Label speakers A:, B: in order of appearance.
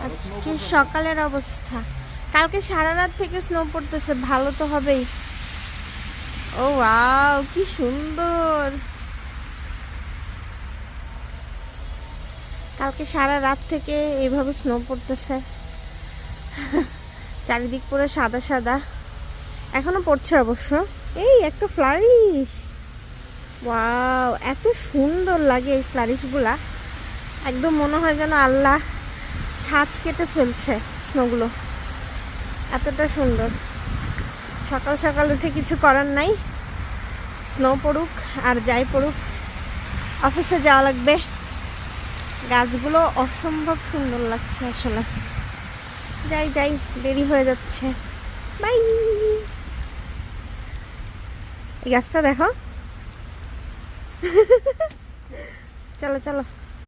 A: আজকে সকালের অবস্থা, কালকে সারা রাত থেকে স্নো পড়তেছে, ভালো তো হবেই। ও ওয়াও, কি সুন্দর! কালকে সারা রাত থেকে এইভাবে স্নো পড়তেছে, চারিদিক পুরো সাদা সাদা, এখনো পড়ছে অবশ্য। এই একটা ফ্লারিশ, ওয়াও, এত সুন্দর লাগে এই ফ্লারিশগুলা, একদম মনে হয় যেন আল্লাহ ছাঁচ কেটে ফেলছে স্নোগুলো, এতটা সুন্দর। সকাল সকাল উঠে কিছু করার নাই, স্নো পড়ুক আর যাই পড়ুক, অফিসে যাওয়া লাগবে। গাছগুলো অসম্ভব সুন্দর লাগছে আসলে। যাই যাই, দেরি হয়ে যাচ্ছে, বাই। এই গাছটা দেখো, চলো চলো।